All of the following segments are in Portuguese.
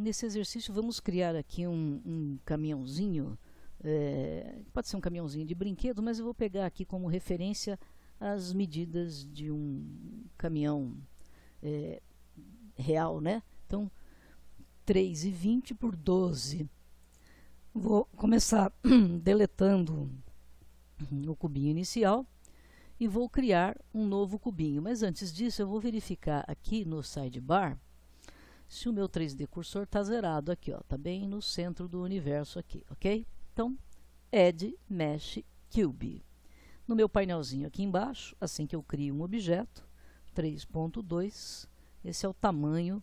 nesse exercício vamos criar aqui um caminhãozinho, pode ser um caminhãozinho de brinquedo, mas eu vou pegar aqui como referência as medidas de um caminhão real, né? Então, 3,20 por 12. Vou começar deletando o cubinho inicial e vou criar um novo cubinho. Mas antes disso, eu vou verificar aqui no sidebar se o meu 3D cursor está zerado aqui, ó, tá bem no centro do universo aqui, ok? Então, Add Mesh Cube. No meu painelzinho aqui embaixo, assim que eu crio um objeto, 3.2, esse é o tamanho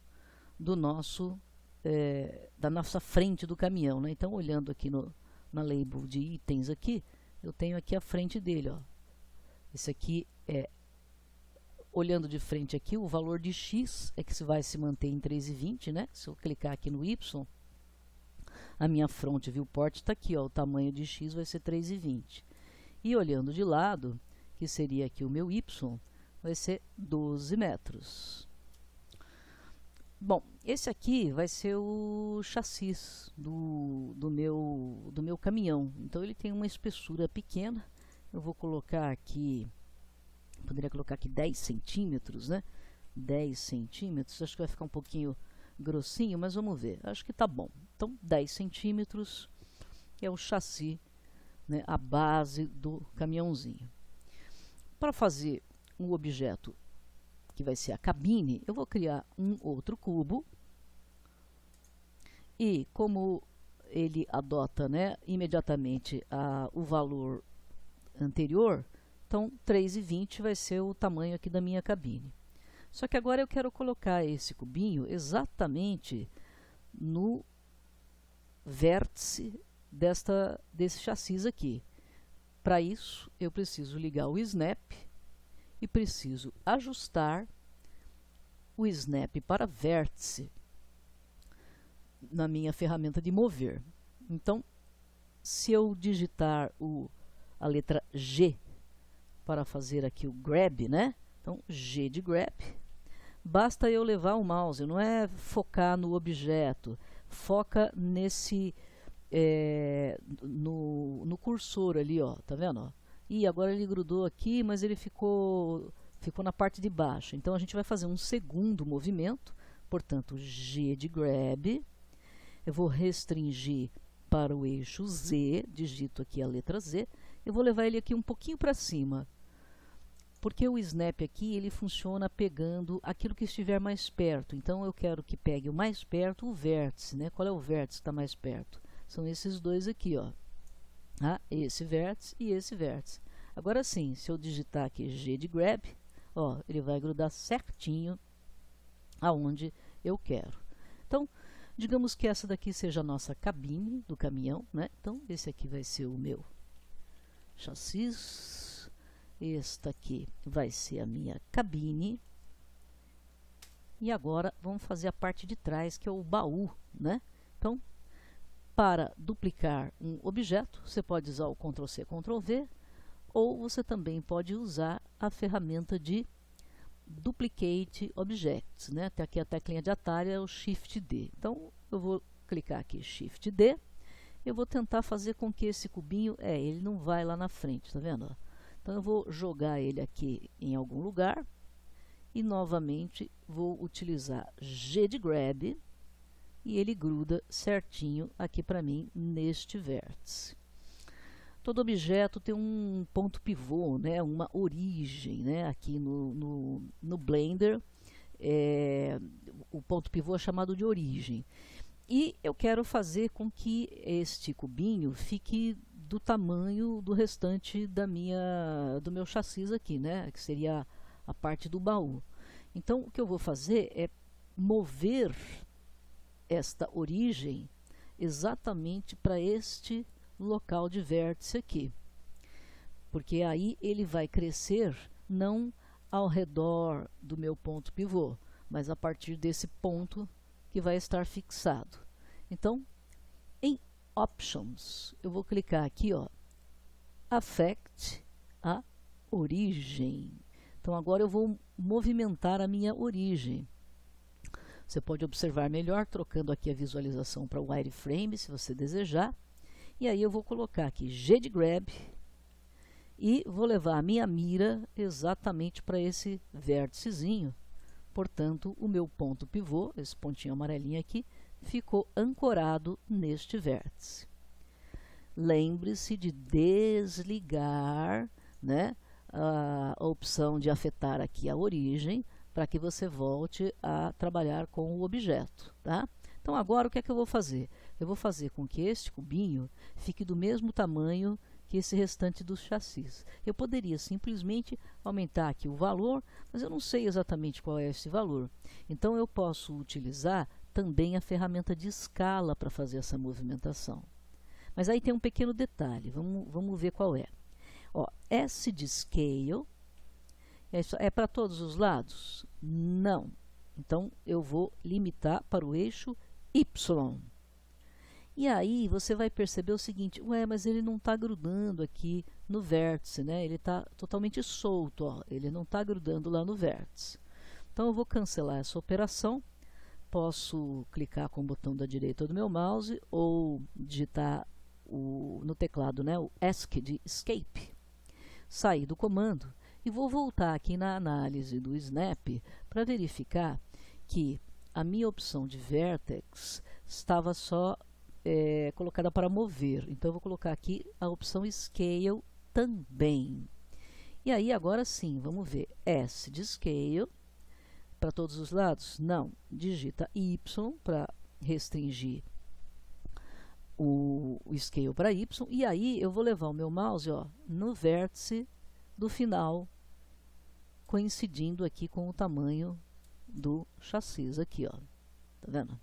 do nosso, da nossa frente do caminhão, né? Então, olhando aqui na label de itens aqui, eu tenho aqui a frente dele, ó. Esse aqui é, olhando de frente aqui, o valor de x é que vai se manter em 3,20, né? Se eu clicar aqui no y, a minha front viewport está aqui, ó, o tamanho de x vai ser 3,20. E olhando de lado, que seria aqui o meu y, vai ser 12 metros. Bom, esse aqui vai ser o chassi do meu caminhão. Então, ele tem uma espessura pequena. Eu vou colocar aqui, poderia colocar aqui 10 centímetros, né? 10 centímetros, acho que vai ficar um pouquinho grossinho, mas vamos ver. Acho que tá bom. Então, 10 centímetros é o chassi, né? A base do caminhãozinho. Para fazer um objeto que vai ser a cabine, eu vou criar um outro cubo. E como ele adota, né, imediatamente o valor anterior, então 3,20 vai ser o tamanho aqui da minha cabine. Só que agora eu quero colocar esse cubinho exatamente no vértice desse chassi aqui. Para isso, eu preciso ligar o Snap e preciso ajustar o Snap para vértice na minha ferramenta de mover. Então, se eu digitar a letra G para fazer aqui o grab, né? Então, G de grab. Basta eu levar o mouse, não é focar no objeto, foca no cursor ali, ó, tá vendo? Ó? E agora ele grudou aqui, mas ele ficou na parte de baixo. Então, a gente vai fazer um segundo movimento, portanto, G de grab. Eu vou restringir para o eixo Z, digito aqui a letra Z. Eu vou levar ele aqui um pouquinho para cima, porque o Snap aqui, ele funciona pegando aquilo que estiver mais perto. Então, eu quero que pegue o mais perto, o vértice, né? Qual é o vértice que está mais perto? São esses dois aqui, ó. Esse vértice e esse vértice. Agora sim, se eu digitar aqui G de grab, ó, ele vai grudar certinho aonde eu quero. Então, digamos que essa daqui seja a nossa cabine do caminhão, né? Então, esse aqui vai ser o meu chassi. Esta aqui vai ser a minha cabine. E agora, vamos fazer a parte de trás, que é o baú, né? Então, para duplicar um objeto, você pode usar o Ctrl+C, Ctrl+V, ou você também pode usar a ferramenta de Duplicate Objects, né? Tem aqui a teclinha de atalho, é o Shift-D. Então, eu vou clicar aqui Shift-D. Eu vou tentar fazer com que esse cubinho, ele não vai lá na frente, tá vendo? Então, eu vou jogar ele aqui em algum lugar. E, novamente, vou utilizar G de grab. E ele gruda certinho aqui para mim, neste vértice. Todo objeto tem um ponto pivô, né, uma origem, né, aqui no Blender. O ponto pivô é chamado de origem. E eu quero fazer com que este cubinho fique do tamanho do restante do meu chassi aqui, né, que seria a parte do baú. Então, o que eu vou fazer é mover esta origem exatamente para este local de vértice aqui, porque aí ele vai crescer não ao redor do meu ponto pivô, mas a partir desse ponto que vai estar fixado. Então, em Options, eu vou clicar aqui, ó, Affect a origem. Então, agora eu vou movimentar a minha origem. Você pode observar melhor trocando aqui a visualização para o wireframe, se você desejar. E aí eu vou colocar aqui G de grab e vou levar a minha mira exatamente para esse vérticezinho. Portanto, o meu ponto pivô, esse pontinho amarelinho aqui, ficou ancorado neste vértice. Lembre-se de desligar, né, a opção de afetar aqui a origem, para que você volte a trabalhar com o objeto, tá? Então agora o que é que eu vou fazer? Eu vou fazer com que este cubinho fique do mesmo tamanho que esse restante dos chassis. Eu poderia simplesmente aumentar aqui o valor, mas eu não sei exatamente qual é esse valor. Então eu posso utilizar também a ferramenta de escala para fazer essa movimentação. Mas aí tem um pequeno detalhe, vamos ver qual é. Ó, S de scale é para todos os lados? Não. Então eu vou limitar para o eixo Y. E aí você vai perceber o seguinte, ué, mas ele não está grudando aqui no vértice, né? Ele está totalmente solto, ó, ele não está grudando lá no vértice. Então eu vou cancelar essa operação, posso clicar com o botão da direita do meu mouse ou digitar no teclado, né, o ESC de Escape, sair do comando e vou voltar aqui na análise do Snap para verificar que a minha opção de Vertex estava só colocada para mover. Então eu vou colocar aqui a opção Scale também. E aí agora sim, vamos ver, S de Scale, para todos os lados? Não, digita Y para restringir o scale para Y, e aí eu vou levar o meu mouse, ó, no vértice do final, coincidindo aqui com o tamanho do chassis aqui, ó, tá vendo?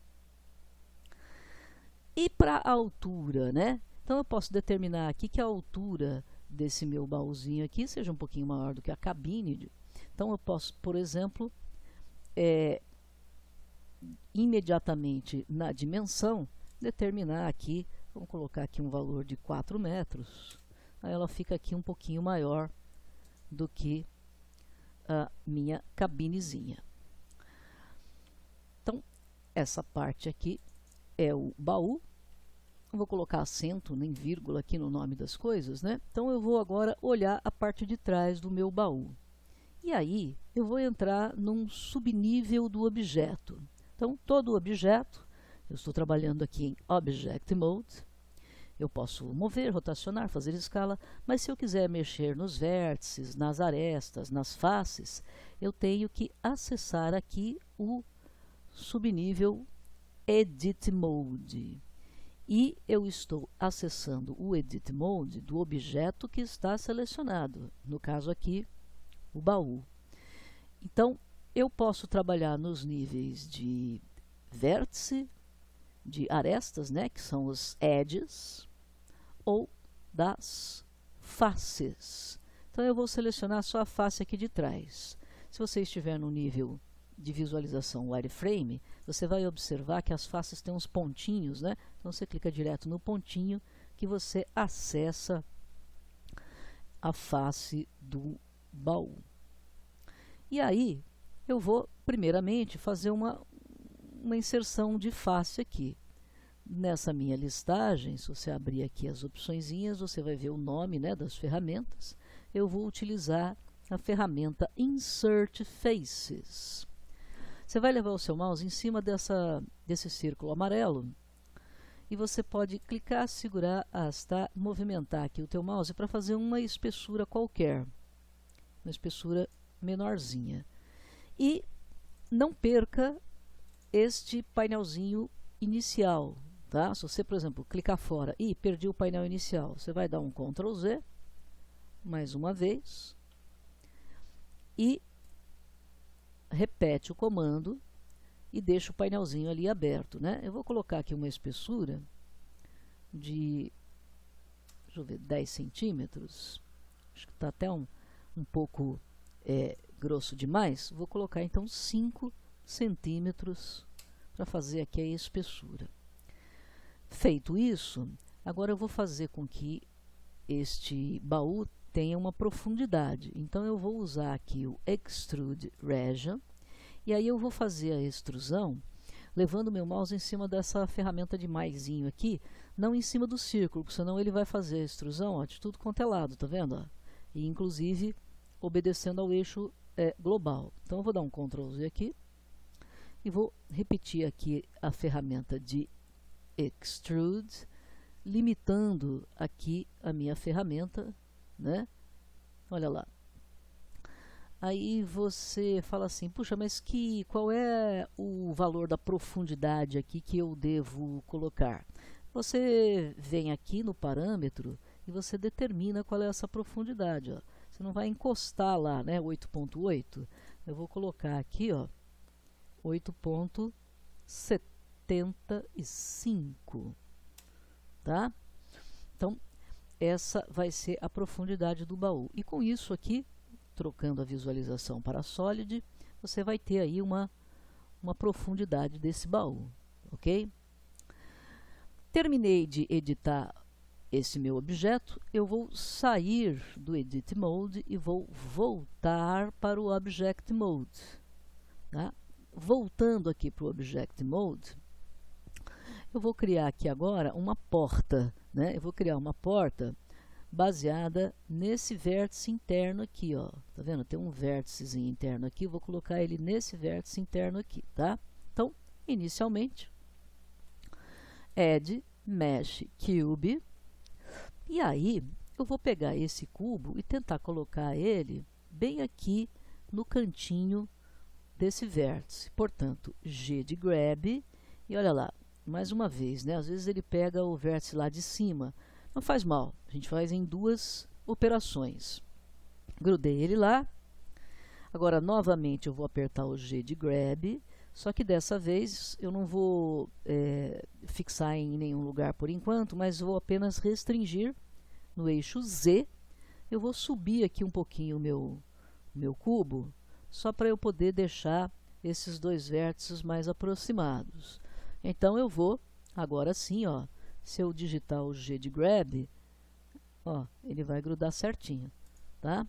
E para a altura, né? Então eu posso determinar aqui que a altura desse meu baúzinho aqui seja um pouquinho maior do que a cabine. Então eu posso, por exemplo, imediatamente na dimensão, determinar aqui, vamos colocar aqui um valor de 4 metros, aí ela fica aqui um pouquinho maior do que a minha cabinezinha. Então, essa parte aqui é o baú. Eu vou colocar acento, nem vírgula aqui no nome das coisas, né? Então eu vou agora olhar a parte de trás do meu baú. E aí eu vou entrar num subnível do objeto. Então, todo o objeto, eu estou trabalhando aqui em Object Mode, eu posso mover, rotacionar, fazer escala, mas se eu quiser mexer nos vértices, nas arestas, nas faces, eu tenho que acessar aqui o subnível Edit Mode. E eu estou acessando o Edit Mode do objeto que está selecionado, no caso aqui, o baú. Então, eu posso trabalhar nos níveis de vértice, de arestas, né, que são os edges, ou das faces. Então eu vou selecionar só a face aqui de trás. Se você estiver no nível de visualização wireframe, você vai observar que as faces têm uns pontinhos, né? Então você clica direto no pontinho que você acessa a face do baú. E aí eu vou primeiramente fazer uma inserção de face aqui. Nessa minha listagem, se você abrir aqui as opçõezinhas, você vai ver o nome, né, das ferramentas. Eu vou utilizar a ferramenta Insert Faces. Você vai levar o seu mouse em cima desse círculo amarelo e você pode clicar, segurar, arrastar, movimentar aqui o teu mouse para fazer uma espessura qualquer, uma espessura menorzinha. E não perca este painelzinho inicial, tá? Se você, por exemplo, clicar fora e perdi o painel inicial, você vai dar um Ctrl Z, mais uma vez, e repete o comando e deixa o painelzinho ali aberto, né? Eu vou colocar aqui uma espessura de, deixa eu ver, 10 centímetros, acho que está até um pouco grosso demais. Vou colocar então 5 centímetros para fazer aqui a espessura. Feito isso, agora eu vou fazer com que este baú tenha uma profundidade. Então eu vou usar aqui o Extrude Region e aí eu vou fazer a extrusão levando meu mouse em cima dessa ferramenta de maisinho aqui, não em cima do círculo, porque senão ele vai fazer a extrusão, ó, de tudo quanto é lado, tá vendo? Ó? E inclusive obedecendo ao eixo global. Então eu vou dar um Ctrl Z aqui e vou repetir aqui a ferramenta de Extrude, limitando aqui a minha ferramenta, né? Olha lá. Aí você fala assim, puxa, mas qual é o valor da profundidade aqui que eu devo colocar? Você vem aqui no parâmetro e você determina qual é essa profundidade, ó. Você não vai encostar lá, né, 8.8. Eu vou colocar aqui, ó, 8.75, tá? Então, essa vai ser a profundidade do baú. E com isso aqui, trocando a visualização para Solid, você vai ter aí uma profundidade desse baú, ok? Terminei de editar esse meu objeto, eu vou sair do Edit Mode e vou voltar para o Object Mode. Tá? Voltando aqui para o Object Mode, eu vou criar aqui agora uma porta, né? Eu vou criar uma porta baseada nesse vértice interno aqui, ó. Tá vendo? Tem um vértice interno aqui, eu vou colocar ele nesse vértice interno aqui, tá? Então, inicialmente, Add Mesh Cube, e aí eu vou pegar esse cubo e tentar colocar ele bem aqui no cantinho desse vértice. Portanto, G de Grab, e olha lá, mais uma vez, né? Às vezes ele pega o vértice lá de cima. Não faz mal, a gente faz em duas operações. Grudei ele lá. Agora, novamente, eu vou apertar o G de Grab, só que dessa vez eu não vou fixar em nenhum lugar por enquanto, mas vou apenas restringir no eixo Z. Eu vou subir aqui um pouquinho o meu cubo, só para eu poder deixar esses dois vértices mais aproximados. Então, eu vou, agora sim, ó, se eu digitar o G de Grab, ó, ele vai grudar certinho, tá?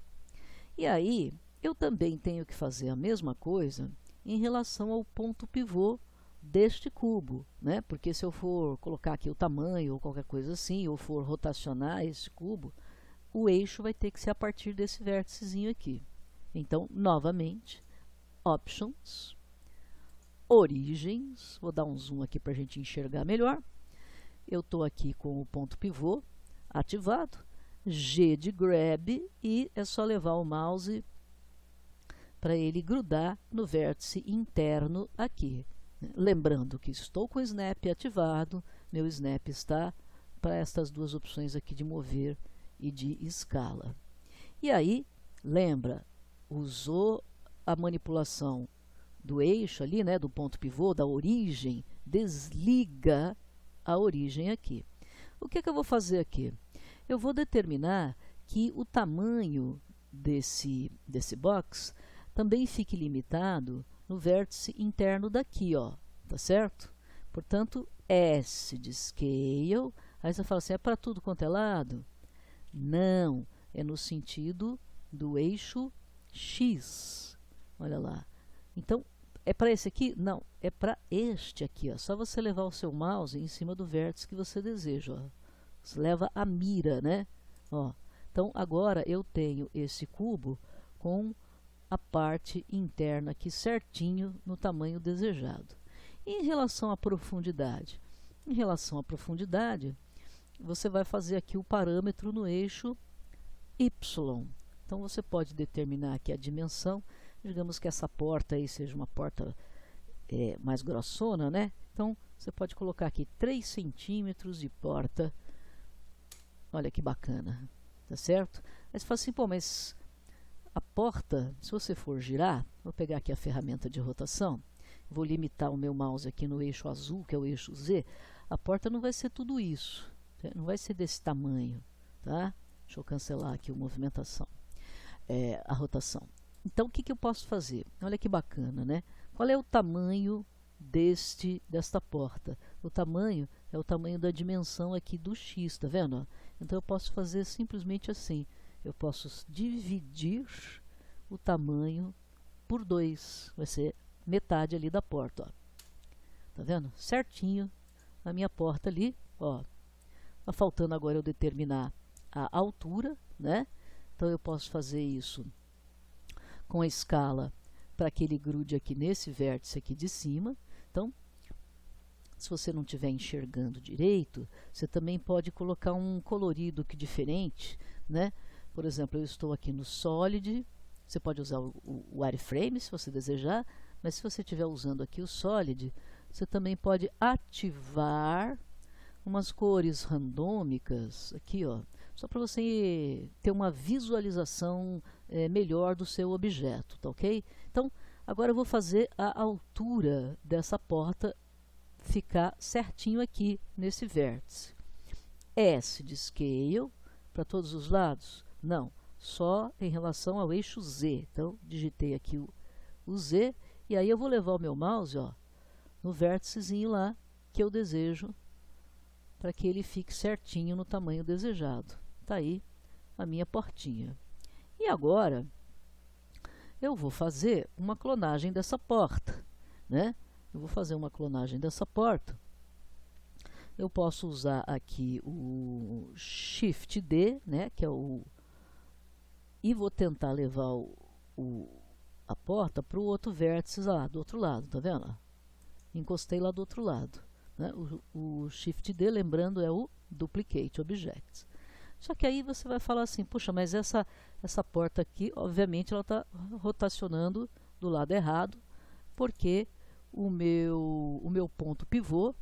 E aí, eu também tenho que fazer a mesma coisa em relação ao ponto pivô deste cubo, né? Porque se eu for colocar aqui o tamanho ou qualquer coisa assim, ou for rotacionar esse cubo, o eixo vai ter que ser a partir desse vérticezinho aqui. Então, novamente, Options, Origens, vou dar um zoom aqui para a gente enxergar melhor. Eu estou aqui com o ponto pivô ativado, G de Grab, e é só levar o mouse para ele grudar no vértice interno aqui. Lembrando que estou com o Snap ativado, meu Snap está para estas duas opções aqui de mover e de escala. E aí, lembra, usou a manipulação do eixo ali, né, do ponto pivô, da origem, desliga a origem aqui. O que eu vou fazer aqui? Eu vou determinar que o tamanho desse box também fique limitado no vértice interno daqui, ó, tá certo? Portanto, S de Scale. Aí você fala assim, é para tudo quanto é lado? Não, é no sentido do eixo X. Olha lá. Então, é para esse aqui? Não, é para este aqui, ó. Só você levar o seu mouse em cima do vértice que você deseja, ó. Você leva a mira, né? Ó. Então, agora eu tenho esse cubo com a parte interna aqui certinho no tamanho desejado. E em relação à profundidade? Em relação à profundidade, você vai fazer aqui o parâmetro no eixo Y. Então, você pode determinar aqui a dimensão. Digamos que essa porta aí seja uma porta mais grossona, né? Então, você pode colocar aqui 3 centímetros de porta. Olha que bacana, tá certo? Aí você fala assim, pô, mas a porta, se você for girar, vou pegar aqui a ferramenta de rotação, vou limitar o meu mouse aqui no eixo azul, que é o eixo Z, a porta não vai ser tudo isso, não vai ser desse tamanho, tá? Deixa eu cancelar aqui a movimentação, a rotação. Então, o que eu posso fazer? Olha que bacana, né? Qual é o tamanho desta porta? O tamanho é o tamanho da dimensão aqui do X, tá vendo? Então, eu posso fazer simplesmente assim. Eu posso dividir o tamanho por 2. Vai ser metade ali da porta, ó. Tá vendo? Certinho a minha porta ali, ó. Tá faltando agora eu determinar a altura, né? Então eu posso fazer isso com a escala para que ele grude aqui nesse vértice aqui de cima. Então, se você não estiver enxergando direito, você também pode colocar um colorido que diferente, né? Por exemplo, eu estou aqui no Solid, você pode usar o wireframe se você desejar, mas se você estiver usando aqui o Solid, você também pode ativar umas cores randômicas aqui, ó, só para você ter uma visualização melhor do seu objeto, tá ok? Então, agora eu vou fazer a altura dessa porta ficar certinho aqui nesse vértice. S de Scale para todos os lados? Não, só em relação ao eixo Z. Então, digitei aqui o Z, e aí eu vou levar o meu mouse, ó, no vérticezinho lá que eu desejo, para que ele fique certinho no tamanho desejado. Tá aí a minha portinha. E agora, eu vou fazer uma clonagem dessa porta, né? Eu vou fazer uma clonagem dessa porta. Eu posso usar aqui o Shift D, né? Que é e vou tentar levar a porta para o outro vértice lá, do outro lado, tá vendo? Encostei lá do outro lado. Né? O Shift D, lembrando, é o Duplicate Objects. Só que aí você vai falar assim, puxa, mas essa porta aqui, obviamente, ela está rotacionando do lado errado, porque o meu ponto pivô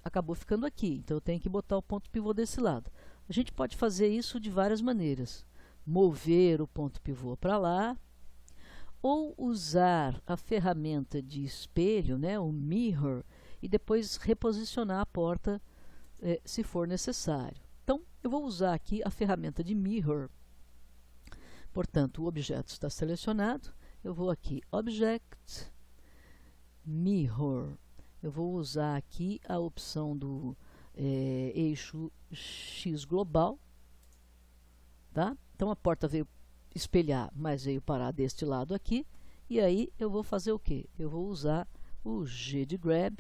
acabou ficando aqui. Então, eu tenho que botar o ponto pivô desse lado. A gente pode fazer isso de várias maneiras. Mover o ponto pivô para lá, ou usar a ferramenta de espelho, né, o Mirror, e depois reposicionar a porta se for necessário. Então, eu vou usar aqui a ferramenta de Mirror. Portanto, o objeto está selecionado. Eu vou aqui, Object, Mirror. Eu vou usar aqui a opção do eixo X global. Tá? Então, a porta veio espelhar, mas veio parar deste lado aqui. E aí, eu vou fazer o quê? Eu vou usar o G de Grab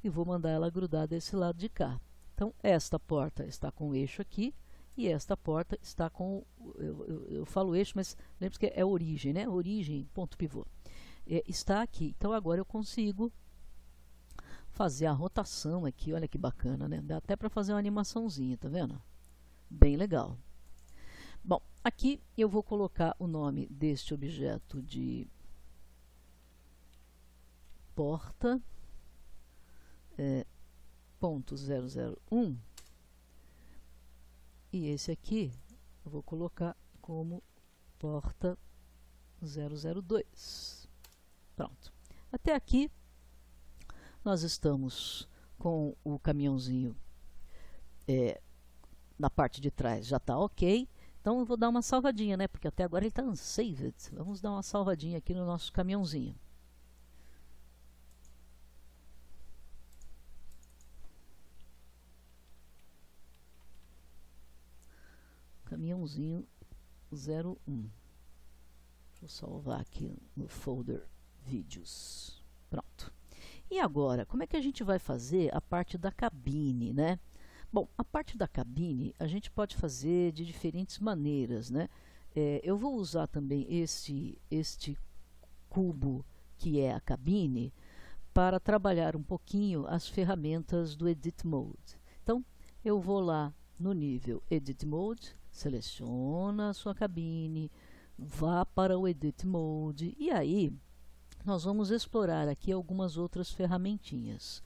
e vou mandar ela grudar desse lado de cá. Então, esta porta está com o eixo aqui e esta porta está com... Eu falo eixo, mas lembre-se que é origem, né? Origem, ponto pivô. Está aqui. Então, agora eu consigo fazer a rotação aqui. Olha que bacana, né? Dá até para fazer uma animaçãozinha, tá vendo? Bem legal. Bom, aqui eu vou colocar o nome deste objeto de porta ponto 001, e esse aqui eu vou colocar como porta 002. Pronto. Até aqui nós estamos com o caminhãozinho na parte de trás, já está ok. Então eu vou dar uma salvadinha, né? Porque até agora ele está unsaved. Vamos dar uma salvadinha aqui no nosso caminhãozinho. Caminhãozinho 01. Deixa eu salvar aqui no folder vídeos. Pronto. E agora, como é que a gente vai fazer a parte da cabine, né? Bom, a parte da cabine a gente pode fazer de diferentes maneiras, né? Eu vou usar também este cubo que é a cabine para trabalhar um pouquinho as ferramentas do Edit Mode. Então, eu vou lá no nível Edit Mode, seleciona a sua cabine, vá para o Edit Mode e aí nós vamos explorar aqui algumas outras ferramentinhas.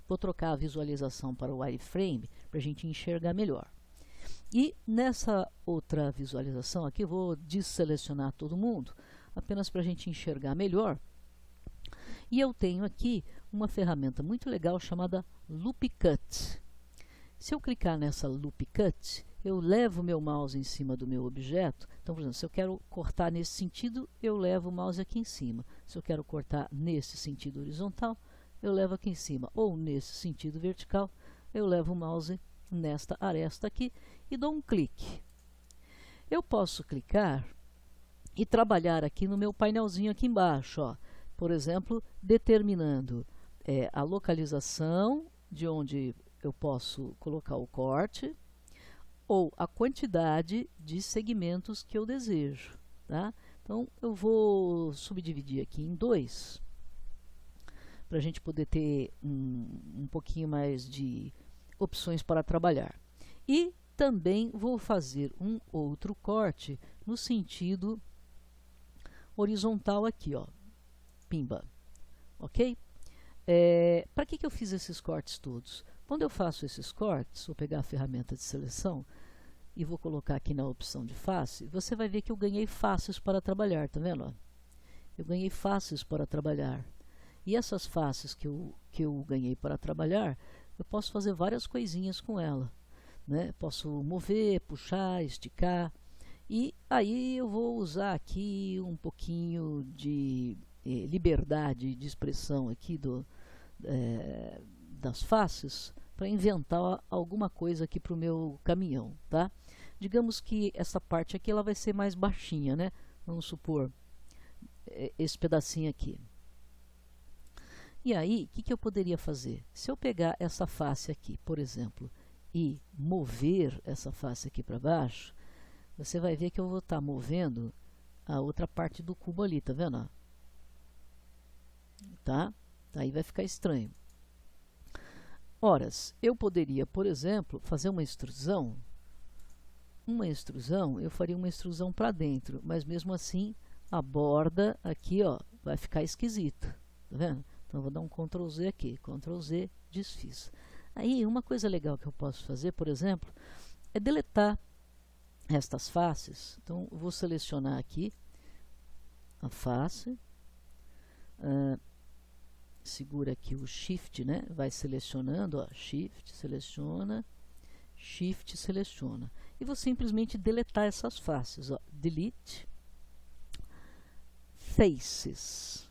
Vou trocar a visualização para o wireframe para a gente enxergar melhor. E nessa outra visualização aqui, vou desselecionar todo mundo, apenas para a gente enxergar melhor. E eu tenho aqui uma ferramenta muito legal chamada Loop Cut. Se eu clicar nessa Loop Cut, eu levo o meu mouse em cima do meu objeto. Então, por exemplo, se eu quero cortar nesse sentido, eu levo o mouse aqui em cima. Se eu quero cortar nesse sentido horizontal, eu levo aqui em cima. Ou nesse sentido vertical, eu levo o mouse nesta aresta aqui e dou um clique. Eu posso clicar e trabalhar aqui no meu painelzinho aqui embaixo, ó. Por exemplo, determinando é a localização de onde eu posso colocar o corte ou a quantidade de segmentos que eu desejo, tá? Então, eu vou subdividir aqui em dois, para a gente poder ter um pouquinho mais de opções para trabalhar. E também vou fazer um outro corte no sentido horizontal aqui, ó, pimba, ok? Para que eu fiz esses cortes todos? Quando eu faço esses cortes, vou pegar a ferramenta de seleção e vou colocar aqui na opção de face, você vai ver que eu ganhei faces para trabalhar, tá vendo? Ó? Eu ganhei faces para trabalhar. E essas faces que eu ganhei para trabalhar, eu posso fazer várias coisinhas com ela, né? Posso mover, puxar, esticar. E aí eu vou usar aqui um pouquinho de liberdade de expressão aqui das faces para inventar alguma coisa aqui para o meu caminhão, tá? Digamos que essa parte aqui ela vai ser mais baixinha, né? Vamos supor esse pedacinho aqui. E aí, o que eu poderia fazer? Se eu pegar essa face aqui, por exemplo, e mover essa face aqui para baixo, você vai ver que eu vou estar movendo a outra parte do cubo ali, tá vendo? Tá? Aí vai ficar estranho. Horas, eu poderia, por exemplo, fazer uma extrusão. Eu faria uma extrusão para dentro, mas mesmo assim a borda aqui, ó, vai ficar esquisita, tá vendo? Então eu vou dar um Ctrl Z aqui, Ctrl Z, desfiz. Aí uma coisa legal que eu posso fazer, por exemplo, é deletar estas faces. Então eu vou selecionar aqui a face, segura aqui o Shift, né? Vai selecionando, ó, Shift, seleciona, Shift, seleciona. E vou simplesmente deletar essas faces, ó, Delete, Faces.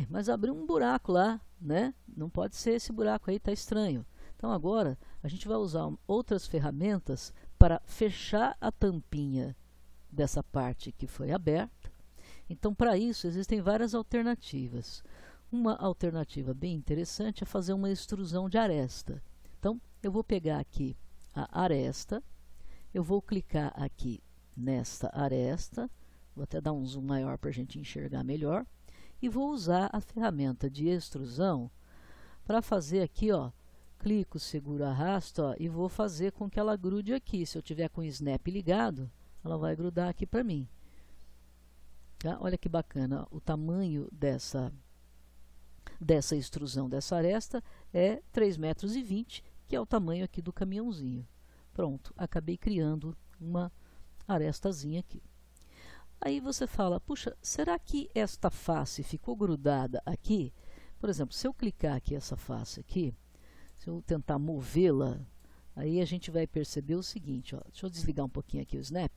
Mas abriu um buraco lá, né? Não pode ser esse buraco aí, tá estranho. Então agora a gente vai usar outras ferramentas para fechar a tampinha dessa parte que foi aberta. Então para isso existem várias alternativas. Uma alternativa bem interessante é fazer uma extrusão de aresta. Então eu vou pegar aqui a aresta, eu vou clicar aqui nesta aresta, vou até dar um zoom maior para a gente enxergar melhor, e vou usar a ferramenta de extrusão para fazer aqui, ó, clico, seguro, arrasto, ó, e vou fazer com que ela grude aqui. Se eu tiver com o snap ligado, ela vai grudar aqui para mim. Tá? Olha que bacana, ó, o tamanho dessa extrusão dessa aresta é 3,20 metros, que é o tamanho aqui do caminhãozinho. Pronto, acabei criando uma arestazinha aqui. Aí você fala, puxa, será que esta face ficou grudada aqui? Por exemplo, se eu clicar aqui essa face aqui, se eu tentar movê-la, aí a gente vai perceber o seguinte, ó, deixa eu desligar um pouquinho aqui o snap,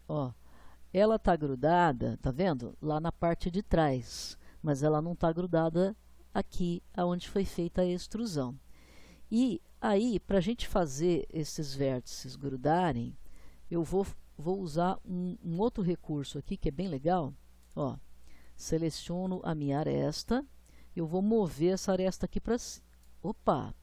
ó, ela está grudada, tá vendo? Lá na parte de trás, mas ela não está grudada aqui, aonde foi feita a extrusão. E aí, para a gente fazer esses vértices grudarem, eu vou usar um outro recurso aqui, que é bem legal. Ó, seleciono a minha aresta, eu vou mover essa aresta aqui para cima. Opa!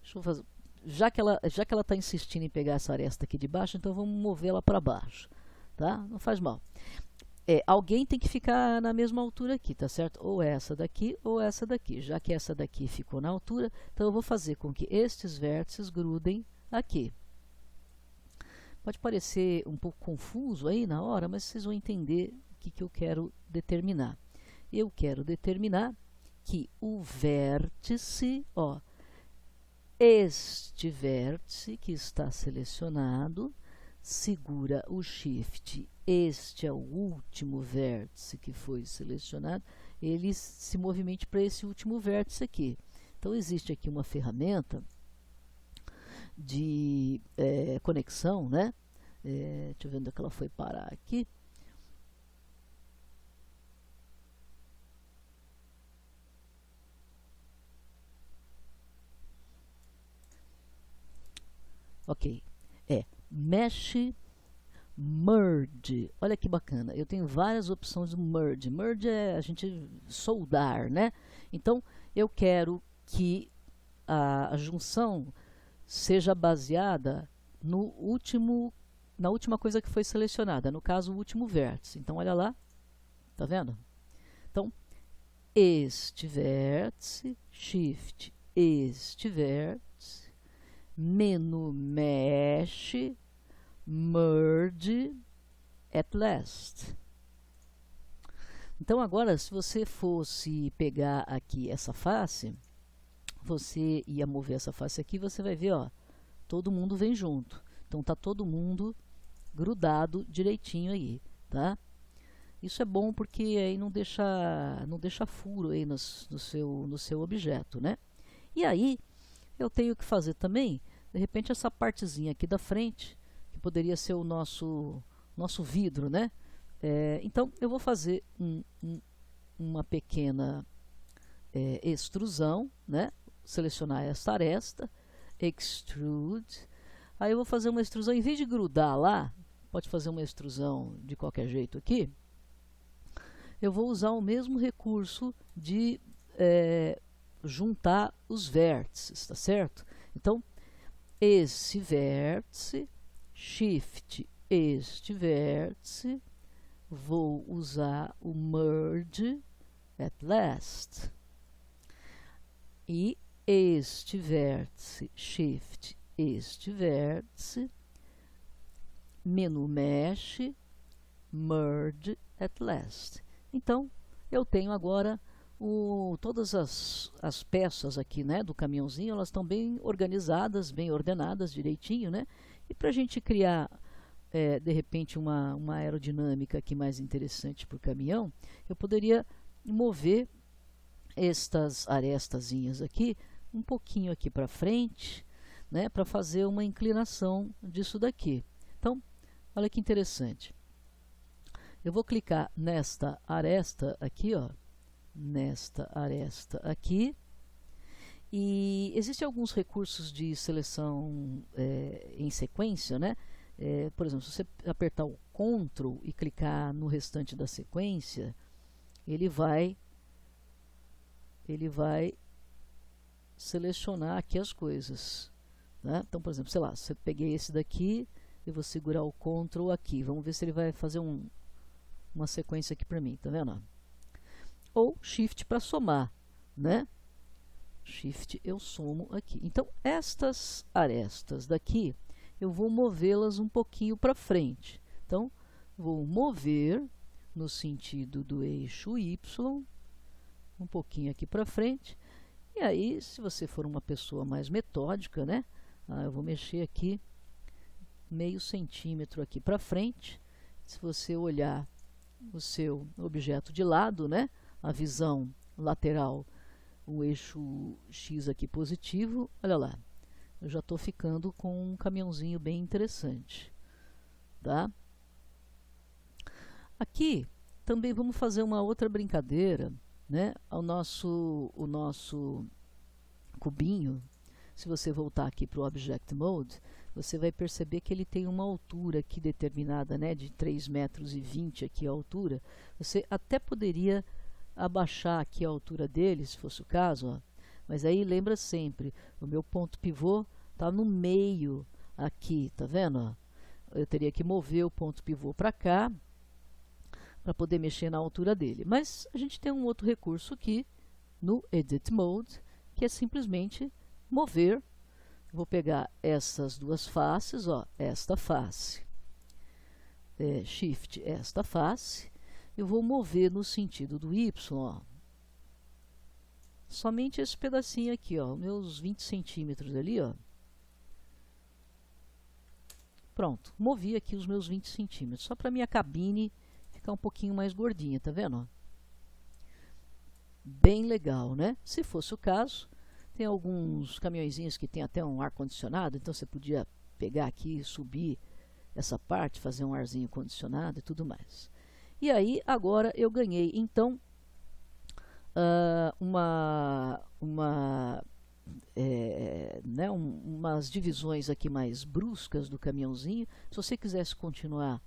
Deixa eu fazer. Já que ela está insistindo em pegar essa aresta aqui de baixo, então vamos movê-la para baixo. Tá? Não faz mal. Alguém tem que ficar na mesma altura aqui, tá certo? Ou essa daqui ou essa daqui. Já que essa daqui ficou na altura, então eu vou fazer com que estes vértices grudem aqui. Pode parecer um pouco confuso aí na hora, mas vocês vão entender o que eu quero determinar. Eu quero determinar que o vértice, ó, este vértice que está selecionado, segura o Shift, este é o último vértice que foi selecionado, ele se movimente para esse último vértice aqui. Então existe aqui uma ferramenta de conexão, né? Deixa eu ver onde é que ela foi parar aqui. Ok, Mesh merge. Olha que bacana, eu tenho várias opções do merge. Merge é a gente soldar, né? Então, eu quero que a junção seja baseada na última coisa que foi selecionada, no caso, o último vértice. Então, olha lá, tá vendo? Então, este vértice, Shift, este vértice, menu mesh, merge at last. Então agora, se você fosse pegar aqui essa face, você ia mover essa face aqui, você vai ver, ó, todo mundo vem junto. Então tá todo mundo grudado direitinho aí, tá? Isso é bom porque aí não deixa furo aí no seu objeto, né? E aí, eu tenho que fazer também, de repente, essa partezinha aqui da frente, que poderia ser o nosso vidro, né? Então, eu vou fazer uma pequena extrusão, né? Selecionar esta aresta, extrude. Aí eu vou fazer uma extrusão, em vez de grudar lá, pode fazer uma extrusão de qualquer jeito aqui, eu vou usar o mesmo recurso de juntar os vértices, tá certo? Então, esse vértice, Shift, este vértice, vou usar o merge at last. E este vértice, Shift, este vértice, menu mesh, merge at last. Então, eu tenho agora todas as peças aqui, né, do caminhãozinho, elas estão bem organizadas, bem ordenadas, direitinho, né? E para a gente criar, de repente, uma aerodinâmica aqui mais interessante para o caminhão, eu poderia mover estas arestazinhas aqui um pouquinho aqui para frente, né, para fazer uma inclinação disso daqui. Então, olha que interessante. Eu vou clicar nesta aresta aqui, ó, nesta aresta aqui, e existem alguns recursos de seleção em sequência, né? Por exemplo, se você apertar o Ctrl e clicar no restante da sequência, ele vai selecionar aqui as coisas, né? Então, por exemplo, sei lá, se eu peguei esse daqui, eu vou segurar o Ctrl aqui, vamos ver se ele vai fazer uma sequência aqui para mim, tá vendo? Ou Shift para somar, né? Shift eu somo aqui. Então, estas arestas daqui, eu vou movê-las um pouquinho para frente. Então, vou mover no sentido do eixo Y, um pouquinho aqui para frente. E aí, se você for uma pessoa mais metódica, né? Eu vou mexer aqui meio centímetro aqui para frente. Se você olhar o seu objeto de lado, né? A visão lateral, o eixo X aqui positivo, olha lá, eu já estou ficando com um caminhãozinho bem interessante, tá? Aqui também vamos fazer uma outra brincadeira, né? O nosso cubinho, se você voltar aqui para o Object Mode, você vai perceber que ele tem uma altura aqui determinada, né, de 3,20 metros aqui a altura. Você até poderia abaixar aqui a altura dele, se fosse o caso, ó. Mas aí lembra sempre, o meu ponto pivô está no meio aqui, tá vendo? Ó? Eu teria que mover o ponto pivô para cá, para poder mexer na altura dele. Mas a gente tem um outro recurso aqui, no Edit Mode, que é simplesmente mover. Vou pegar essas duas faces, ó, esta face, Shift, esta face, eu vou mover no sentido do Y, ó, somente esse pedacinho aqui, ó, meus 20 centímetros ali, ó. Pronto, movi aqui os meus 20 centímetros, só para minha cabine ficar um pouquinho mais gordinha, tá vendo? Ó? Bem legal, né? Se fosse o caso, tem alguns caminhõezinhos que tem até um ar-condicionado, então você podia pegar aqui, subir essa parte, fazer um arzinho condicionado e tudo mais. E aí, agora eu ganhei, então, umas divisões aqui mais bruscas do caminhãozinho. Se você quisesse continuar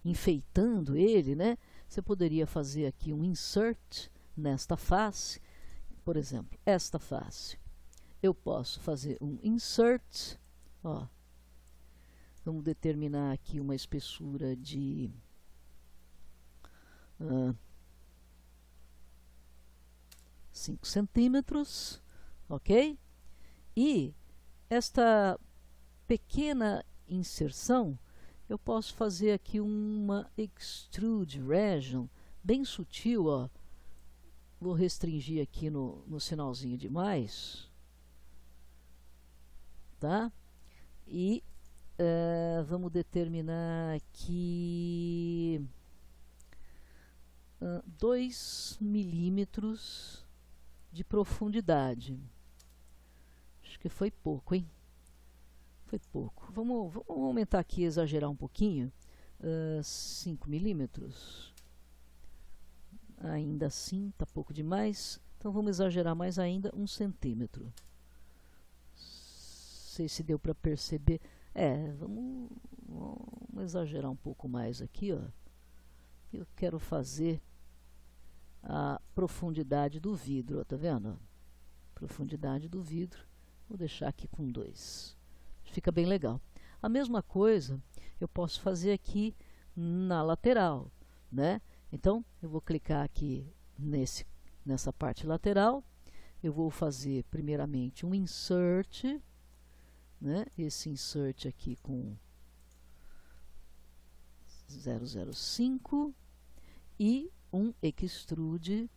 enfeitando ele, né? Você poderia fazer aqui um insert nesta face, por exemplo, esta face. Eu posso fazer um insert, ó. Vamos determinar aqui uma espessura de 5 centímetros, ok? E esta pequena inserção, eu posso fazer aqui uma extrude region, bem sutil, ó. Vou restringir aqui no sinalzinho de mais, tá? E vamos determinar aqui 2 milímetros de profundidade. Acho que foi pouco, hein? Foi pouco. Vamos aumentar aqui, exagerar um pouquinho. 5 milímetros. Ainda assim, está pouco demais. Então vamos exagerar mais ainda, 1 centímetro. Não sei se deu para perceber. Vamos exagerar um pouco mais aqui, ó. Eu quero fazer a profundidade do vidro, ó, tá vendo? Profundidade do vidro. Vou deixar aqui com 2. Fica bem legal. A mesma coisa eu posso fazer aqui na lateral, né? Então, eu vou clicar aqui nessa parte lateral. Eu vou fazer primeiramente um insert, né? Esse insert aqui com 0,05 e um extrude.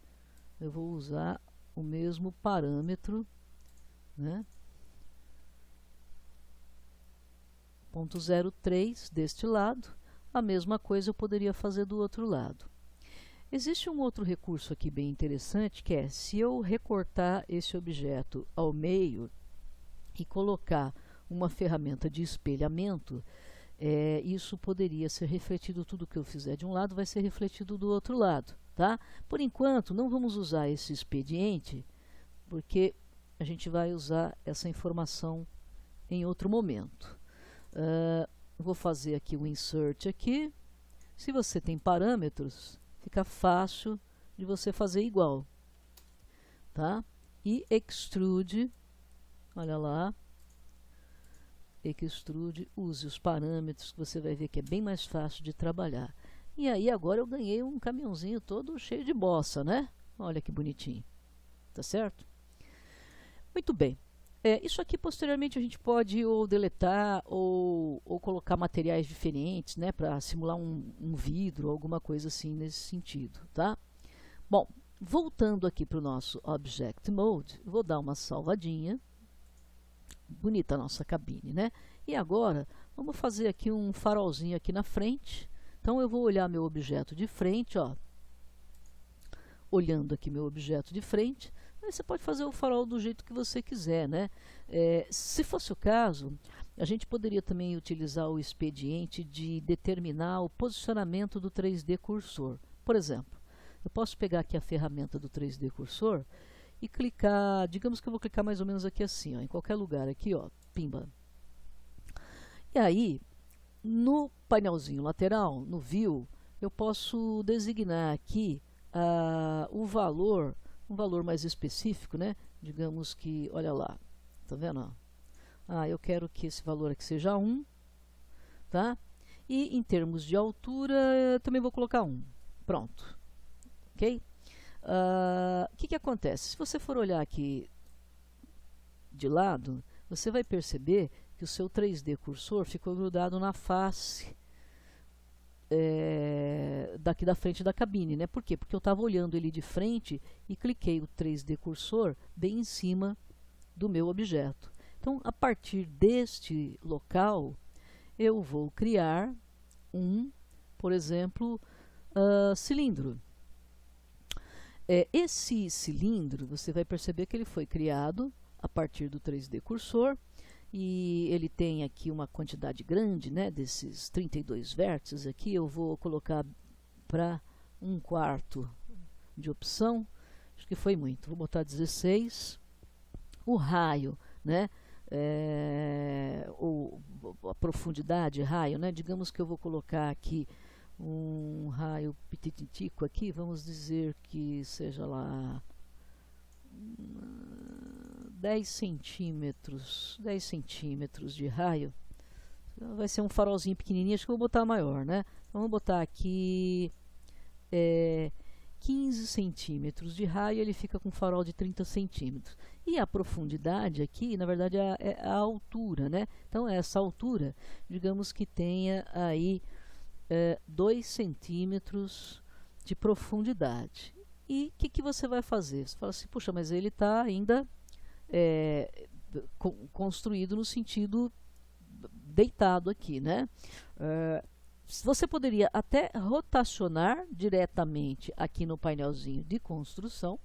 Eu vou usar o mesmo parâmetro, né? 0,03 deste lado. A mesma coisa eu poderia fazer do outro lado. Existe um outro recurso aqui bem interessante, que é, se eu recortar esse objeto ao meio e colocar uma ferramenta de espelhamento, isso poderia ser refletido, tudo que eu fizer de um lado vai ser refletido do outro lado, tá? Por enquanto, não vamos usar esse expediente, porque a gente vai usar essa informação em outro momento. Vou fazer aqui o insert aqui. Se você tem parâmetros, fica fácil de você fazer igual, tá? E extrude, olha lá, extrude, use os parâmetros, que você vai ver que é bem mais fácil de trabalhar. E aí agora eu ganhei um caminhãozinho todo cheio de bossa, né? Olha que bonitinho, tá certo? Muito bem. Isso aqui posteriormente a gente pode ou deletar ou colocar materiais diferentes, né, para simular um vidro, alguma coisa assim nesse sentido, tá? Bom, voltando aqui para o nosso Object Mode, vou dar uma salvadinha. Bonita a nossa cabine, né? E agora vamos fazer aqui um farolzinho aqui na frente. Então eu vou olhar meu objeto de frente, ó. Olhando aqui meu objeto de frente. Aí você pode fazer o farol do jeito que você quiser, né? Se fosse o caso, a gente poderia também utilizar o expediente de determinar o posicionamento do 3D cursor. Por exemplo, eu posso pegar aqui a ferramenta do 3D cursor e clicar, digamos que eu vou clicar mais ou menos aqui assim, ó, em qualquer lugar aqui, ó, pimba. E aí, no painelzinho lateral, no View, eu posso designar aqui o valor, um valor mais específico, né? Digamos que, olha lá, tá vendo? Eu quero que esse valor aqui seja 1, tá? E em termos de altura, eu também vou colocar 1. Pronto, ok? O que acontece? Se você for olhar aqui de lado, você vai perceber que o seu 3D cursor ficou grudado na face daqui da frente da cabine, né? Por quê? Porque eu estava olhando ele de frente e cliquei o 3D cursor bem em cima do meu objeto. Então, a partir deste local, eu vou criar por exemplo, cilindro. Esse cilindro, você vai perceber que ele foi criado a partir do 3D cursor, e ele tem aqui uma quantidade grande, né, desses 32 vértices aqui. Eu vou colocar para 1/4 de opção, acho que foi muito, vou botar 16. O raio, né, a profundidade, raio, né, digamos que eu vou colocar aqui um raio pititico aqui, vamos dizer que seja lá 10 centímetros de raio. Vai ser um farolzinho pequenininho, acho que eu vou botar maior, né? Vamos botar aqui 15 centímetros de raio, ele fica com um farol de 30 centímetros. E a profundidade aqui, na verdade, é a altura, né? Então, essa altura, digamos que tenha aí 2 centímetros de profundidade. E o que você vai fazer? Você fala assim, puxa, mas ele está ainda construído no sentido deitado aqui, né? Você poderia até rotacionar diretamente aqui no painelzinho de construção,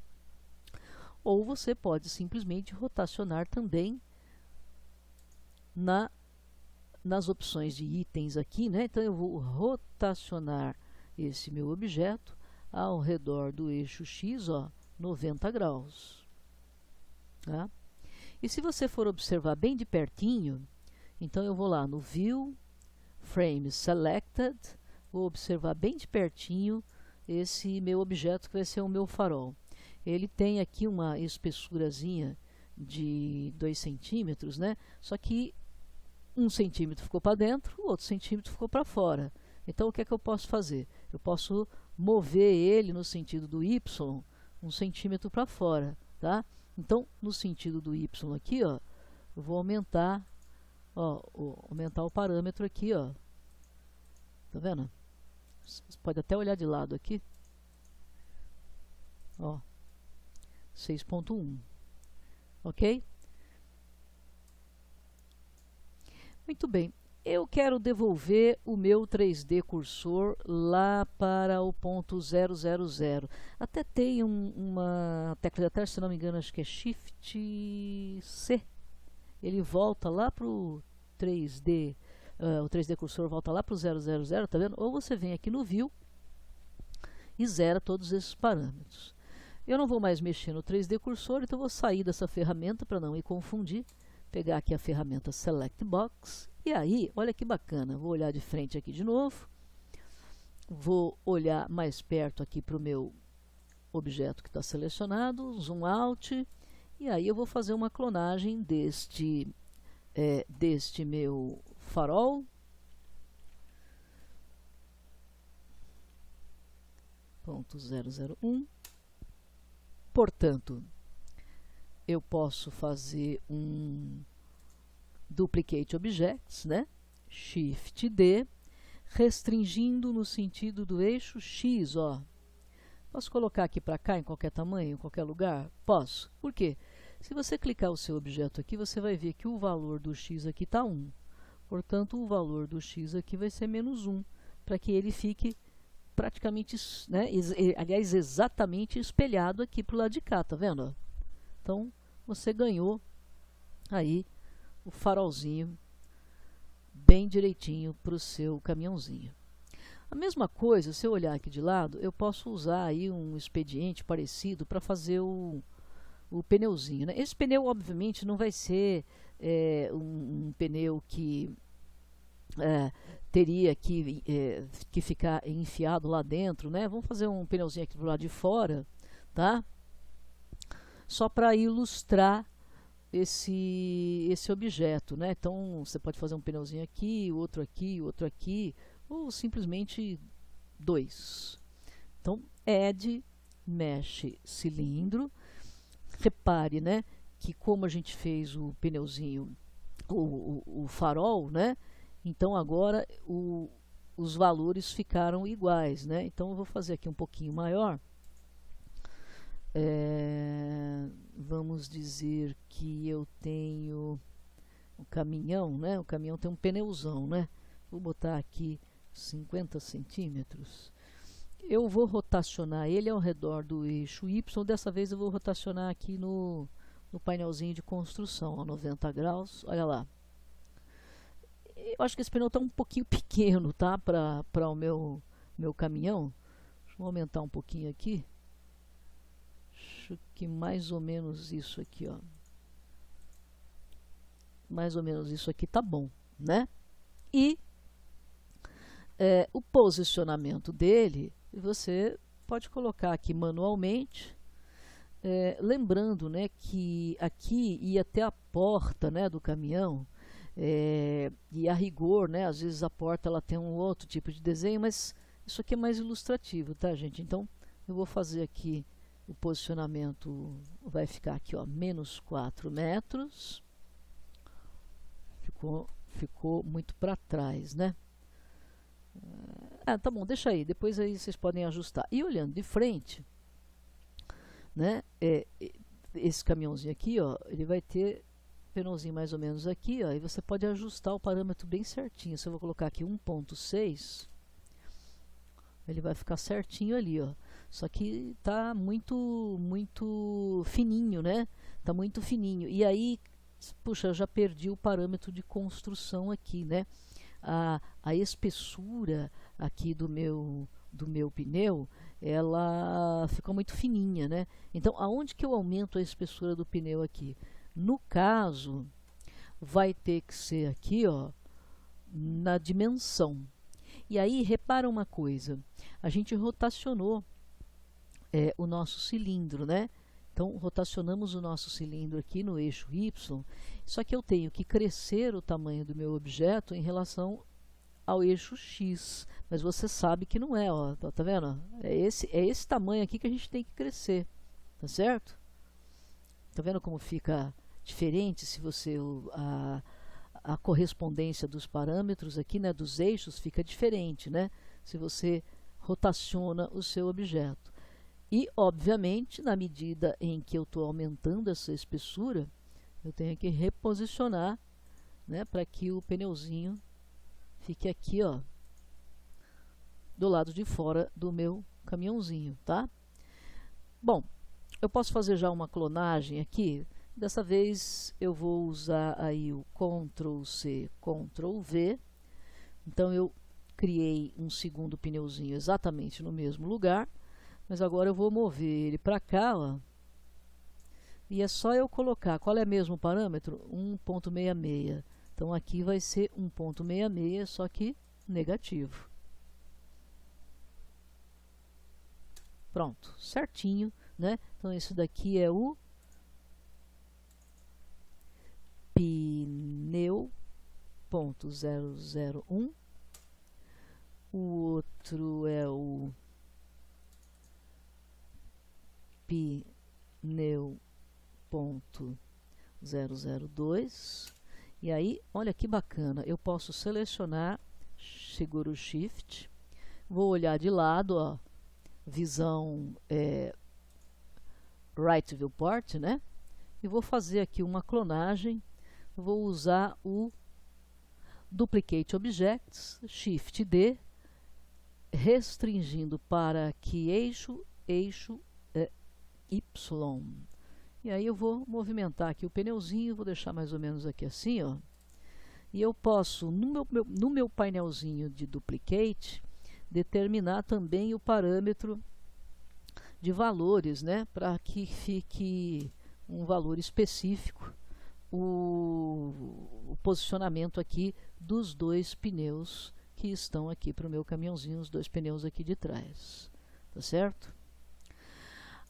ou você pode simplesmente rotacionar também nas opções de itens aqui, né? Então eu vou rotacionar esse meu objeto ao redor do eixo X, ó, 90 graus. Tá? E se você for observar bem de pertinho, então eu vou lá no View, Frame Selected, vou observar bem de pertinho esse meu objeto que vai ser o meu farol. Ele tem aqui uma espessurazinha de 2 centímetros, né? Só que 1 centímetro ficou para dentro, o outro centímetro ficou para fora. Então o que é que eu posso fazer? Eu posso mover ele no sentido do Y 1 centímetro para fora, tá? Então no sentido do Y aqui, ó, eu vou aumentar, ó, aumentar o parâmetro aqui, ó. Tá vendo? Você pode até olhar de lado aqui. Ó, 6.1. Ok? Muito bem. Eu quero devolver o meu 3D cursor lá para o ponto 000. Até tem uma tecla de atalho, se não me engano, acho que é Shift C. Ele volta lá para o 3D. O 3D cursor volta lá para o 000, tá vendo? Ou você vem aqui no View e zera todos esses parâmetros. Eu não vou mais mexer no 3D cursor, então eu vou sair dessa ferramenta para não me confundir. Pegar aqui a ferramenta Select Box. E aí, olha que bacana, vou olhar de frente aqui de novo. Vou olhar mais perto aqui para o meu objeto que está selecionado, zoom out. E aí eu vou fazer uma clonagem deste meu farol. Ponto 001. Portanto, eu posso fazer um Duplicate Objects, né? Shift D, restringindo no sentido do eixo X, ó. Posso colocar aqui para cá em qualquer tamanho, em qualquer lugar? Posso. Por quê? Se você clicar o seu objeto aqui, você vai ver que o valor do X aqui está 1. Portanto, o valor do X aqui vai ser menos 1, para que ele fique praticamente, né, aliás, exatamente espelhado aqui para o lado de cá, tá vendo? Então, você ganhou aí o farolzinho bem direitinho para o seu caminhãozinho. A mesma coisa, se eu olhar aqui de lado, eu posso usar aí um expediente parecido para fazer o pneuzinho, né? Esse pneu, obviamente, não vai ser um pneu que teria que ficar enfiado lá dentro, né? Vamos fazer um pneuzinho aqui do lado de fora, tá? Só para ilustrar esse objeto, né? Então você pode fazer um pneuzinho aqui, outro aqui, ou simplesmente 2. Então, add mesh cilindro. Repare, né, que como a gente fez o pneuzinho, o farol, né? Então agora os valores ficaram iguais, né? Então eu vou fazer aqui um pouquinho maior. Vamos dizer que eu tenho um caminhão, né? O caminhão tem um pneuzão, né? Vou botar aqui 50 centímetros. Eu vou rotacionar ele ao redor do eixo Y. Dessa vez eu vou rotacionar aqui no painelzinho de construção, a 90 graus. Olha lá. Eu acho que esse pneu está um pouquinho pequeno, tá? Para o meu caminhão. Deixa eu aumentar um pouquinho aqui. Acho que mais ou menos isso aqui, ó. Mais ou menos isso aqui tá bom, né? E o posicionamento dele, você pode colocar aqui manualmente, lembrando, né, que aqui ia até a porta, né, do caminhão, e a rigor, né, às vezes a porta ela tem um outro tipo de desenho, mas isso aqui é mais ilustrativo, tá, gente? Então eu vou fazer aqui o posicionamento, vai ficar aqui, ó, menos 4 metros. Ficou muito para trás, né? Tá bom, deixa aí, depois aí vocês podem ajustar. E olhando de frente, né, esse caminhãozinho aqui, ó, ele vai ter pneuzinho mais ou menos aqui, ó, e você pode ajustar o parâmetro bem certinho. Se eu vou colocar aqui 1.6, ele vai ficar certinho ali, ó. Só que tá muito fininho, né? Tá muito fininho. E aí, puxa, eu já perdi o parâmetro de construção aqui, né? A espessura aqui do meu pneu, ela ficou muito fininha, né? Então, aonde que eu aumento a espessura do pneu aqui? No caso, vai ter que ser aqui, ó, na dimensão. E aí, repara uma coisa, a gente rotacionou o nosso cilindro, né? Então, rotacionamos o nosso cilindro aqui no eixo Y, só que eu tenho que crescer o tamanho do meu objeto em relação ao eixo X. Mas você sabe que não é, ó, tá vendo? É esse tamanho aqui que a gente tem que crescer, tá certo? Tá vendo como fica diferente se você... a correspondência dos parâmetros aqui, né, dos eixos, fica diferente, né? Se você rotaciona o seu objeto. E, obviamente, na medida em que eu estou aumentando essa espessura, eu tenho que reposicionar, né, para que o pneuzinho fique aqui, ó, do lado de fora do meu caminhãozinho, tá? Bom, eu posso fazer já uma clonagem aqui. Dessa vez eu vou usar aí o Ctrl+C, Ctrl+V. Então eu criei um segundo pneuzinho exatamente no mesmo lugar. Mas agora eu vou mover ele para cá, ó, e é só eu colocar, qual é o mesmo parâmetro? 1.66. Então aqui vai ser 1.66, só que negativo. Pronto, certinho, né? Então esse daqui é o pneu.001. O outro é o pneu.002. E aí, olha que bacana, eu posso selecionar, seguro o Shift, vou olhar de lado, ó, visão Right Viewport, né? E vou fazer aqui uma clonagem, vou usar o Duplicate Objects, Shift D, restringindo para que eixo Y. E aí eu vou movimentar aqui o pneuzinho, vou deixar mais ou menos aqui assim, ó. E eu posso, no meu painelzinho de duplicate, determinar também o parâmetro de valores, né, para que fique um valor específico o posicionamento aqui dos dois pneus que estão aqui para o meu caminhãozinho, os dois pneus aqui de trás, tá certo?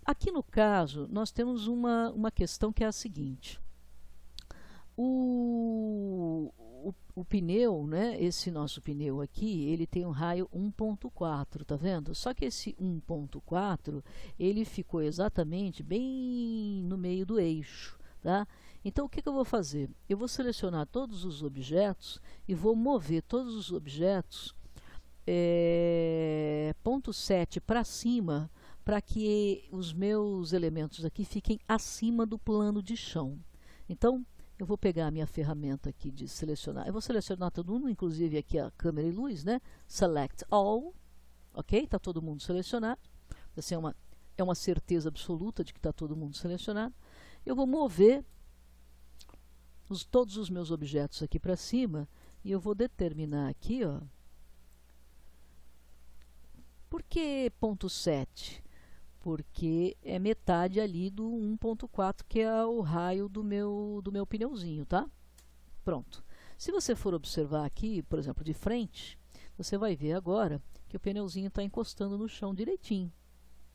Aqui no caso, nós temos uma questão que é a seguinte. O pneu, né, esse nosso pneu aqui, ele tem um raio 1.4, tá vendo? Só que esse 1.4, ele ficou exatamente bem no meio do eixo, tá? Então, o que eu vou fazer? Eu vou selecionar todos os objetos e vou mover todos os objetos ponto 7 para cima, para que os meus elementos aqui fiquem acima do plano de chão. Então, eu vou pegar a minha ferramenta aqui de selecionar. Eu vou selecionar todo mundo, inclusive aqui a câmera e luz, né? Select All. Ok? Está todo mundo selecionado. Assim, é uma certeza absoluta de que está todo mundo selecionado. Eu vou mover todos os meus objetos aqui para cima e eu vou determinar aqui, ó. Por que ponto 7? Porque é metade ali do 1.4, que é o raio do meu pneuzinho, tá? Pronto. Se você for observar aqui, por exemplo, de frente, você vai ver agora que o pneuzinho está encostando no chão direitinho,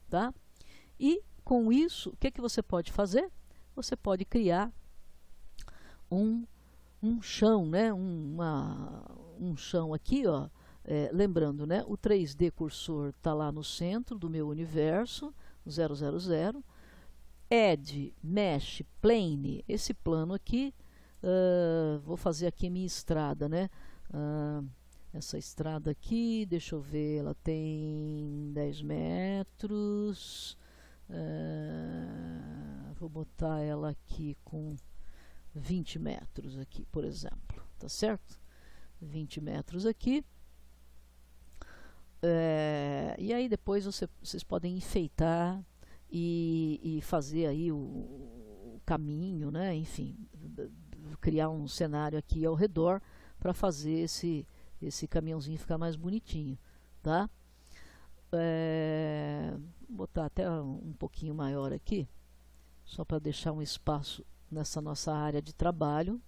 tá? E com isso, o que que você pode fazer? Você pode criar um chão, né? Um chão aqui, ó. Lembrando, né? O 3D cursor está lá no centro do meu universo, 000. Add, Mesh, Plane, esse plano aqui, vou fazer aqui minha estrada, né? Essa estrada aqui, deixa eu ver, ela tem 10 metros, vou botar ela aqui com 20 metros aqui, por exemplo, tá certo? 20 metros aqui. E aí depois vocês podem enfeitar e fazer aí o caminho, né? Enfim, criar um cenário aqui ao redor para fazer esse caminhãozinho ficar mais bonitinho, tá? Vou botar até um pouquinho maior aqui, só para deixar um espaço nessa nossa área de trabalho.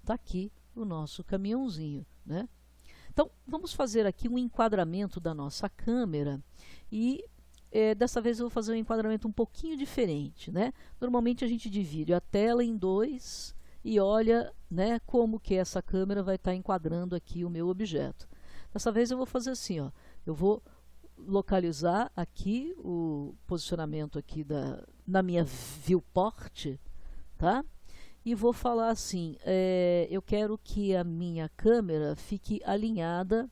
Tá aqui o nosso caminhãozinho, né? Então, vamos fazer aqui um enquadramento da nossa câmera e dessa vez eu vou fazer um enquadramento um pouquinho diferente, né? Normalmente a gente divide a tela em dois e olha, né, como que essa câmera vai estar enquadrando aqui o meu objeto. Dessa vez eu vou fazer assim, ó, eu vou localizar aqui o posicionamento aqui na minha viewport, tá? E vou falar assim, eu quero que a minha câmera fique alinhada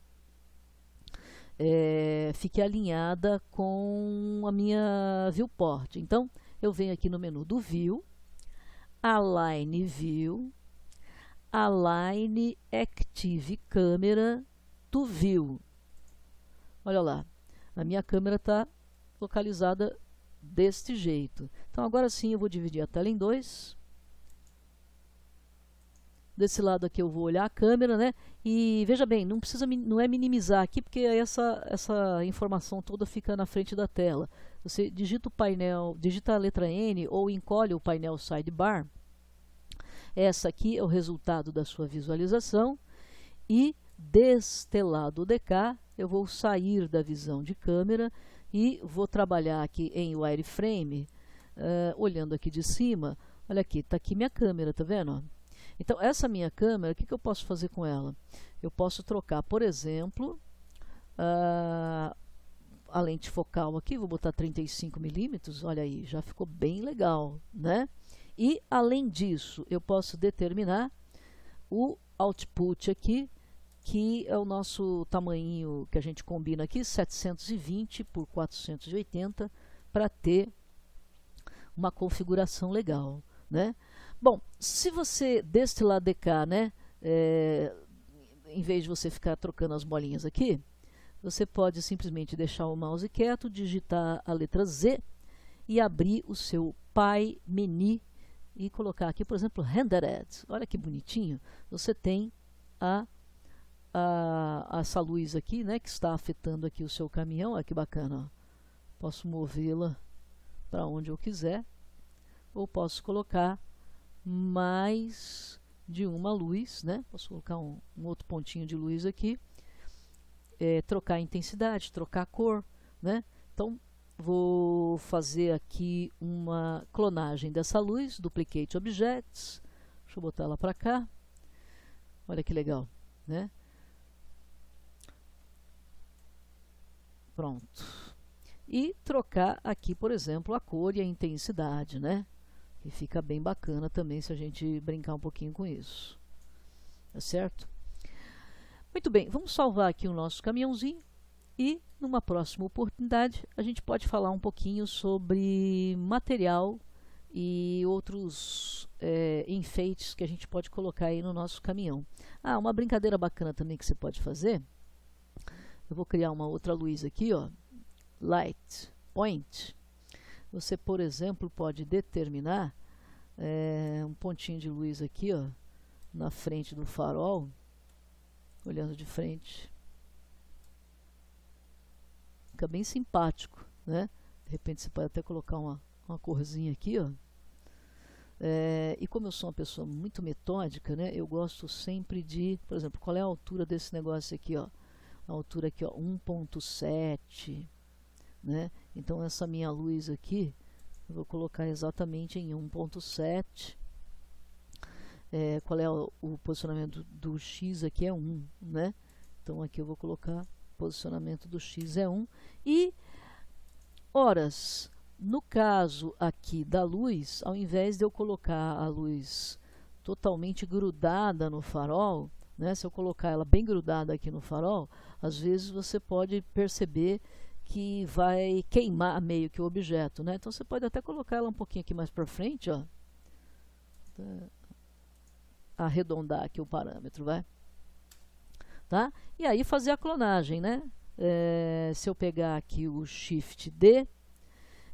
com a minha viewport. Então, eu venho aqui no menu do View, Align View, Align Active Camera to View. Olha lá, a minha câmera está localizada deste jeito. Então, agora sim eu vou dividir a tela em dois. Desse lado aqui eu vou olhar a câmera, né? E veja bem, não é minimizar aqui, porque essa informação toda fica na frente da tela. Você digita o painel, digita a letra N ou encolhe o painel sidebar. Essa aqui é o resultado da sua visualização. E deste lado de cá, eu vou sair da visão de câmera e vou trabalhar aqui em wireframe, olhando aqui de cima. Olha aqui, está aqui minha câmera, tá vendo? Então, essa minha câmera, o que eu posso fazer com ela? Eu posso trocar, por exemplo, a lente focal aqui, vou botar 35 milímetros, olha aí, já ficou bem legal, né? E, além disso, eu posso determinar o output aqui, que é o nosso tamanho que a gente combina aqui, 720 por 480, para ter uma configuração legal, né? Bom, se você, deste lado de cá, né, em vez de você ficar trocando as bolinhas aqui, você pode simplesmente deixar o mouse quieto, digitar a letra Z e abrir o seu Pi Menu e colocar aqui, por exemplo, Rendered. Olha que bonitinho. Você tem essa luz aqui, né, que está afetando aqui o seu caminhão. Olha que bacana. Ó. Posso movê-la para onde eu quiser ou posso colocar mais de uma luz, né? Posso colocar um outro pontinho de luz aqui, trocar a intensidade, trocar a cor, né? Então, vou fazer aqui uma clonagem dessa luz, Duplicate Objects, deixa eu botar ela para cá, olha que legal, né? Pronto. E trocar aqui, por exemplo, a cor e a intensidade, né? E fica bem bacana também se a gente brincar um pouquinho com isso. Tá certo? Muito bem, vamos salvar aqui o nosso caminhãozinho e numa próxima oportunidade a gente pode falar um pouquinho sobre material e outros enfeites que a gente pode colocar aí no nosso caminhão. Uma brincadeira bacana também que você pode fazer. Eu vou criar uma outra luz aqui, ó. Light Point. Você, por exemplo, pode determinar um pontinho de luz aqui, ó, na frente do farol, olhando de frente. Fica bem simpático, né? De repente você pode até colocar uma corzinha aqui, ó. E como eu sou uma pessoa muito metódica, né? Eu gosto sempre de, por exemplo, qual é a altura desse negócio aqui, ó? a altura aqui, ó, 1.7, né? Então essa minha luz aqui, eu vou colocar exatamente em 1.7. Qual é o posicionamento do X aqui? É 1, né? Então aqui eu vou colocar posicionamento do X é 1. E horas, no caso aqui da luz, ao invés de eu colocar a luz totalmente grudada no farol, né, se eu colocar ela bem grudada aqui no farol, às vezes você pode perceber que vai queimar meio que o objeto, né? Então você pode até colocar ela um pouquinho aqui mais para frente, ó, arredondar aqui o parâmetro, vai, tá? E aí fazer a clonagem, né? Se eu pegar aqui o Shift D,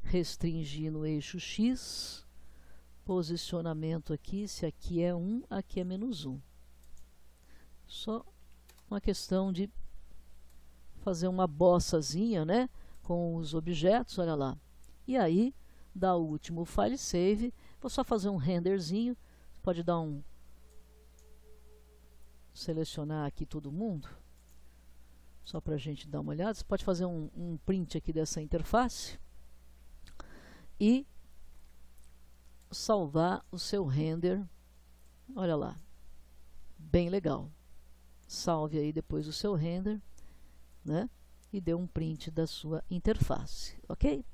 restringir no eixo X, posicionamento aqui, se aqui é 1, aqui é -1. Só uma questão de fazer uma bossazinha, né, com os objetos, olha lá. E aí, dá o último file save, vou só fazer um renderzinho, pode dar um... selecionar aqui todo mundo, só para a gente dar uma olhada. Você pode fazer um print aqui dessa interface e salvar o seu render. Olha lá, bem legal. Salve aí depois o seu render, né? E dê um print da sua interface, ok?